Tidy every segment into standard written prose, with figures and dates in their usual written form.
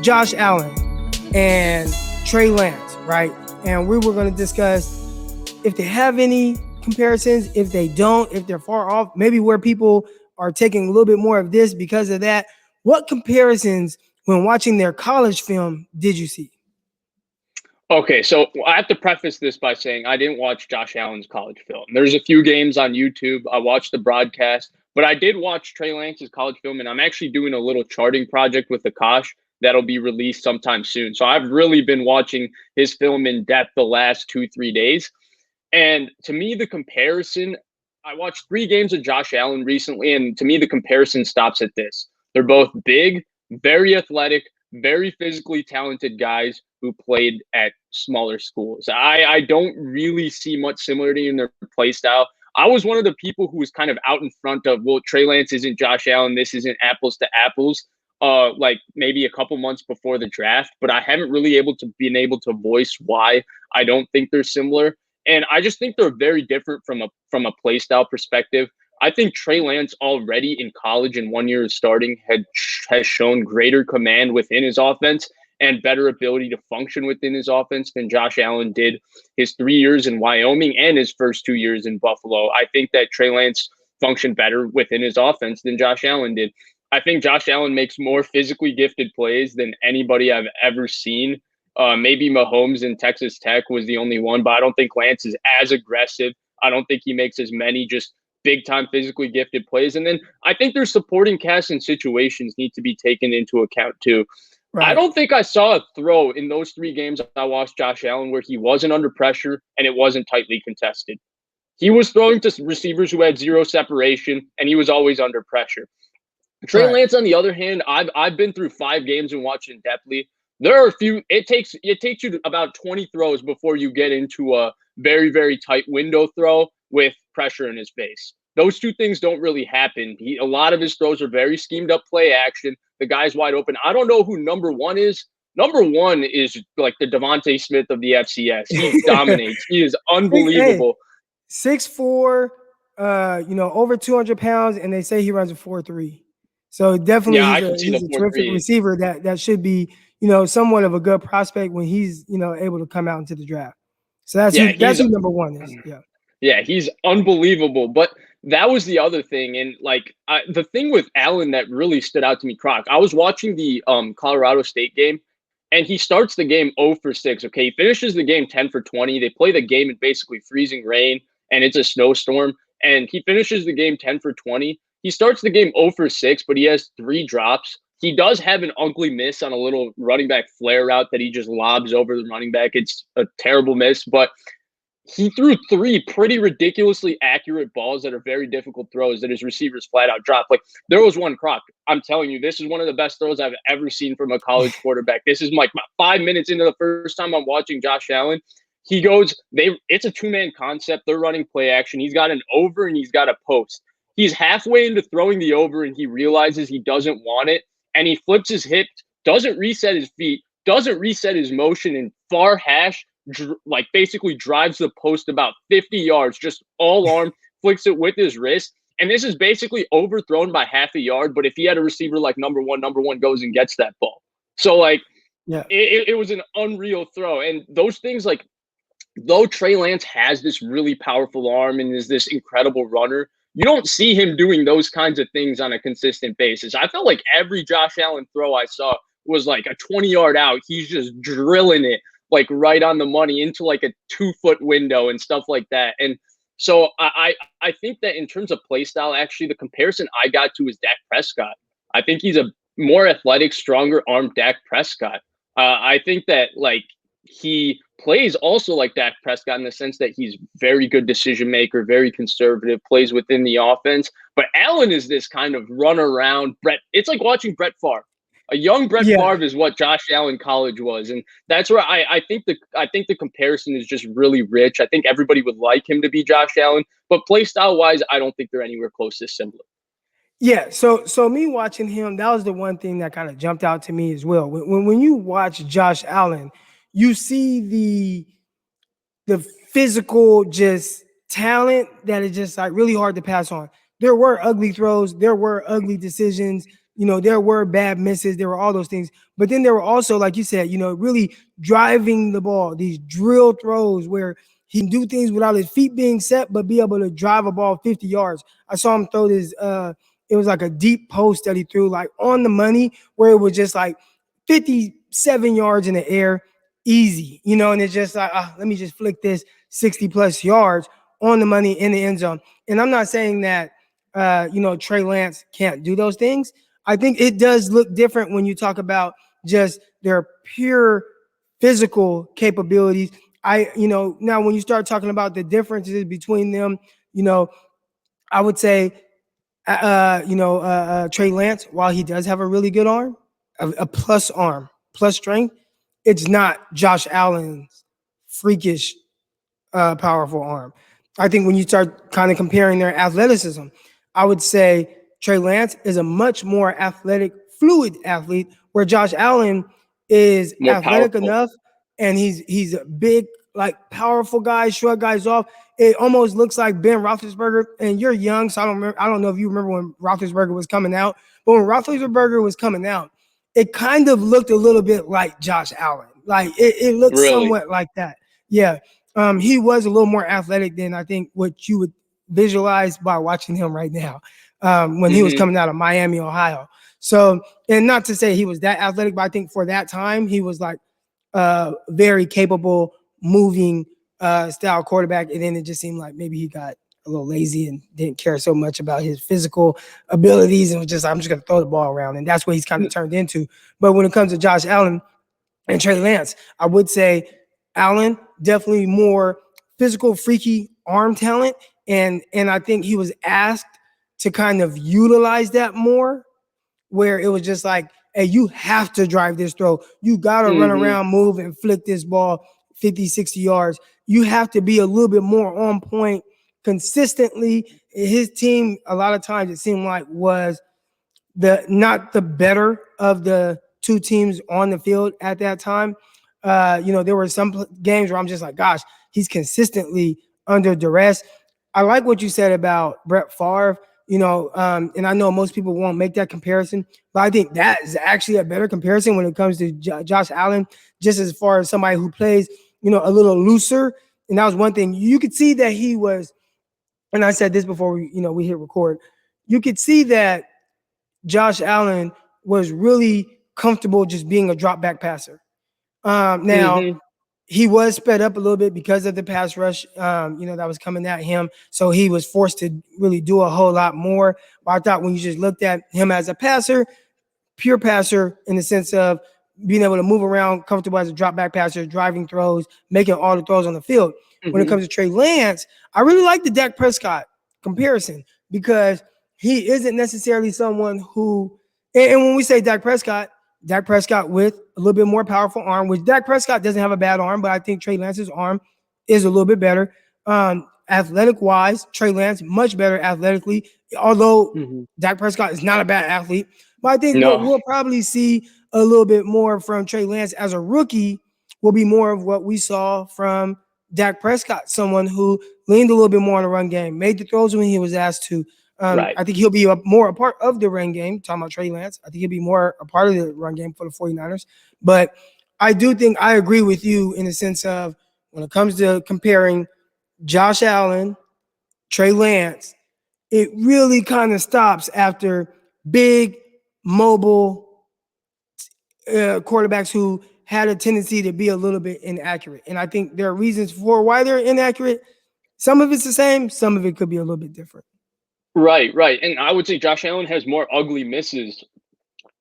Josh Allen and Trey Lance, right? And we were going to discuss if they have any comparisons, if they don't, if they're far off, maybe where people are taking a little bit more of this because of that. What comparisons when watching their college film did you see? Okay, so I have to preface this by saying I didn't watch Josh Allen's college film. There's a few games on YouTube. I watched the broadcast, but I did watch Trey Lance's college film, and I'm actually doing a little charting project with Akash that'll be released sometime soon. So I've really been watching his film in depth the last 2-3 days. And to me, the comparison, I watched 3 games of Josh Allen recently, and to me, the comparison stops at this. They're both big, very athletic, very physically talented guys who played at smaller schools. I don't really see much similarity in their play style. I was one of the people who was kind of out in front of, well, Trey Lance isn't Josh Allen. This isn't apples to apples. Like maybe a couple months before the draft, but I haven't really been able to voice why I don't think they're similar. And I just think they're very different from a play style perspective. I think Trey Lance already in college in 1 year of starting has shown greater command within his offense and better ability to function within his offense than Josh Allen did his 3 years in Wyoming and his first 2 years in Buffalo. I think that Trey Lance functioned better within his offense than Josh Allen did. I think Josh Allen makes more physically gifted plays than anybody I've ever seen. Maybe Mahomes in Texas Tech was the only one, but I don't think Lance is as aggressive. I don't think he makes as many just big time physically gifted plays. And then I think their supporting cast and situations need to be taken into account too. Right. I don't think I saw a throw in those 3 games I watched Josh Allen where he wasn't under pressure and it wasn't tightly contested. He was throwing to receivers who had zero separation and he was always under pressure. Trey Lance, on the other hand, I've been through 5 games and watched in depthly. There are a few. It takes you about 20 throws before you get into a very, very tight window throw with pressure in his face. Those 2 things don't really happen. A lot of his throws are very schemed up play action. The guy's wide open. I don't know who number 1 is. Number 1 is like the Devontae Smith of the FCS. He dominates. He is unbelievable. 6'4", over 200 pounds, and they say he runs a 4.3. So definitely he's a terrific receiver that should be, somewhat of a good prospect when he's, able to come out into the draft. So that's who number 1 is. Yeah, he's unbelievable. But that was the other thing. And the thing with Allen that really stood out to me, Croc, I was watching the Colorado State game and he starts the game 0 for 6. Okay. He finishes the game 10 for 20. They play the game in basically freezing rain and it's a snowstorm. And he finishes the game 10 for 20. He starts the game 0 for 6, but he has 3 drops. He does have an ugly miss on a little running back flare route that he just lobs over the running back. It's a terrible miss, but he threw 3 pretty ridiculously accurate balls that are very difficult throws that his receivers flat out dropped. Like there was one, Croc, I'm telling you, this is one of the best throws I've ever seen from a college quarterback. This is like 5 minutes into the first time I'm watching Josh Allen. He goes, it's a 2-man concept. They're running play action. He's got an over and he's got a post. He's halfway into throwing the over and he realizes he doesn't want it. And he flips his hip, doesn't reset his feet, doesn't reset his motion, and far hash, basically drives the post about 50 yards, just all arm, flicks it with his wrist. And this is basically overthrown by half a yard. But if he had a receiver like number one goes and gets that ball. So it was an unreal throw. And those things, though Trey Lance has this really powerful arm and is this incredible runner, you don't see him doing those kinds of things on a consistent basis. I felt like every Josh Allen throw I saw was like a 20-yard out. He's just drilling it right on the money into a 2-foot window and stuff like that. And so I think that in terms of play style, actually the comparison I got to is Dak Prescott. I think he's a more athletic, stronger armed Dak Prescott. I think that he plays also like Dak Prescott in the sense that he's very good decision maker, very conservative, plays within the offense. But Allen is this kind of run around Brett. It's like watching Brett Favre. A young Brett Favre is what Josh Allen college was. And that's where I think the comparison is just really rich. I think everybody would like him to be Josh Allen, but play style wise, I don't think they're anywhere close to similar. Yeah, so me watching him, that was the one thing that kind of jumped out to me as well. When you watch Josh Allen, you see the physical just talent that is just really hard to pass on. There were ugly throws, there were ugly decisions, there were bad misses, there were all those things, but then there were also, like you said, really driving the ball, these drill throws where he can do things without his feet being set, but be able to drive a ball 50 yards. I saw him throw this. It was like a deep post that he threw, like on the money, where it was just like 57 yards in the air, easy, and it's just like, let me just flick this 60 plus yards on the money in the end zone. And I'm not saying that, Trey Lance can't do those things. I think it does look different when you talk about just their pure physical capabilities. Now when you start talking about the differences between them, I would say, Trey Lance, while he does have a really good arm, a plus arm, plus strength, it's not Josh Allen's freakish, powerful arm. I think when you start kind of comparing their athleticism, I would say Trey Lance is a much more athletic, fluid athlete, where Josh Allen is More athletic powerful. enough and he's a big, like powerful guy, shrug guys off. It almost looks like Ben Roethlisberger. And you're young, so I don't know if you remember when Roethlisberger was coming out, but when Roethlisberger was coming out, it kind of looked a little bit like Josh Allen. Like it looked Really. somewhat like that. Yeah. He was a little more athletic than I think what you would visualize by watching him right now, when he was Hmm. coming out of Miami, Ohio. So, and not to say he was that athletic, but I think for that time, he was like very capable, moving style quarterback. And then it just seemed like maybe he got a little lazy and didn't care so much about his physical abilities and was just, I'm just going to throw the ball around. And that's what he's kind of turned into. But when it comes to Josh Allen and Trey Lance, I would say Allen definitely more physical, freaky arm talent, and I think he was asked to kind of utilize that more, where it was just like, hey, you have to drive this throw. You got to run Hmm. around, move, and flick this ball 50, 60 yards. You have to be a little bit more on point consistently. His team, a lot of times, it seemed like was the not the better of the two teams on the field at that time. There were some games where I'm just like, gosh, he's consistently under duress. I like what you said about Brett Favre, and I know most people won't make that comparison, but I think that is actually a better comparison when it comes to Josh Allen, just as far as somebody who plays, a little looser. And that was one thing you could see that he was, and I said this before we hit record. You could see that Josh Allen was really comfortable just being a drop back passer. Now, Hmm. he was sped up a little bit because of the pass rush, that was coming at him. So he was forced to really do a whole lot more. But I thought when you just looked at him as a passer, pure passer in the sense of being able to move around, comfortable as a drop back passer, driving throws, making all the throws on the field. When it Hmm. comes to Trey Lance, I really like the Dak Prescott comparison because he isn't necessarily someone who, and when we say Dak Prescott with a little bit more powerful arm, which Dak Prescott doesn't have a bad arm, but I think Trey Lance's arm is a little bit better. Athletic wise, Trey Lance much better athletically, although Hmm. Dak Prescott is not a bad athlete. But I think what No. we'll probably see a little bit more from Trey Lance as a rookie will be more of what we saw from Dak Prescott, someone who leaned a little bit more on the run game, made the throws when he was asked to. Right. I think he'll be more a part of the run game. Talking about Trey Lance, I think he'll be more a part of the run game for the 49ers. But I do think I agree with you in the sense of when it comes to comparing Josh Allen, Trey Lance, it really kind of stops after big, mobile quarterbacks who had a tendency to be a little bit inaccurate. And I think there are reasons for why they're inaccurate. Some of it's the same, some of it could be a little bit different. Right, right. And I would say Josh Allen has more ugly misses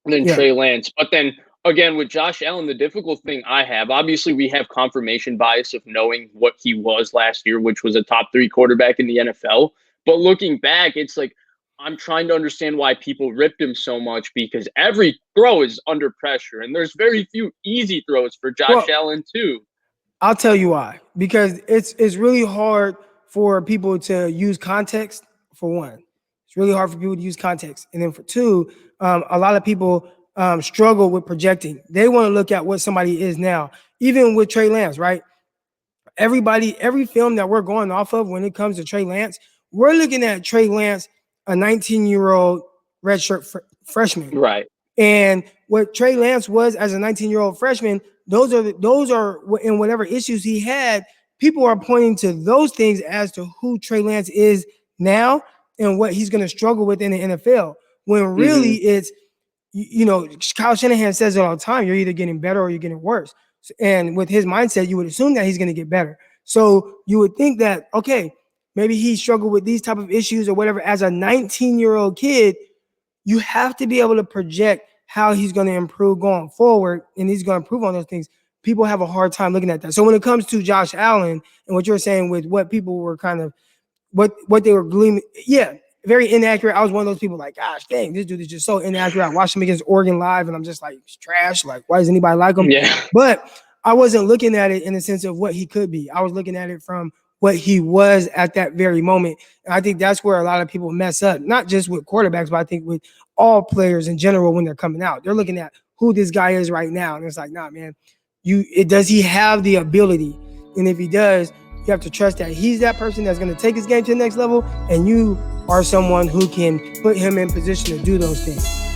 than Yeah. Trey Lance. But then again, with Josh Allen, the difficult thing I have, obviously, we have confirmation bias of knowing what he was last year, which was a top three quarterback in the NFL. But looking back, it's like I'm trying to understand why people ripped him so much because every throw is under pressure, and there's very few easy throws for Josh Well, Allen too. I'll tell you why. Because it's really hard for people to use context, for one. It's really hard for people to use context. And then for two, a lot of people struggle with projecting. They want to look at what somebody is now. Even with Trey Lance, right? Every film that we're going off of when it comes to Trey Lance, we're looking at Trey Lance, a 19-year-old redshirt freshman. Right. And what Trey Lance was as a 19-year-old freshman, those are in whatever issues he had. People are pointing to those things as to who Trey Lance is now and what he's going to struggle with in the NFL. When really it's, Kyle Shanahan says it all the time: you're either getting better or you're getting worse. And with his mindset, you would assume that he's going to get better. So you would think that, okay, maybe he struggled with these type of issues or whatever as a 19-year-old kid. You have to be able to project how he's going to improve going forward, and he's going to improve on those things. People have a hard time looking at that. So when it comes to Josh Allen and what you're saying with what people were kind of what they were gleaming, yeah, very inaccurate. I was one of those people like, gosh, dang, this dude is just so inaccurate. I watched him against Oregon live, and I'm just like, he's trash. Like, why does anybody like him? Yeah. But I wasn't looking at it in the sense of what he could be. I was looking at it from what he was at that very moment. And I think that's where a lot of people mess up, not just with quarterbacks, but I think with all players in general when they're coming out. They're looking at who this guy is right now. And it's like, nah, man, does he have the ability? And if he does, you have to trust that he's that person that's going to take his game to the next level, and you are someone who can put him in position to do those things.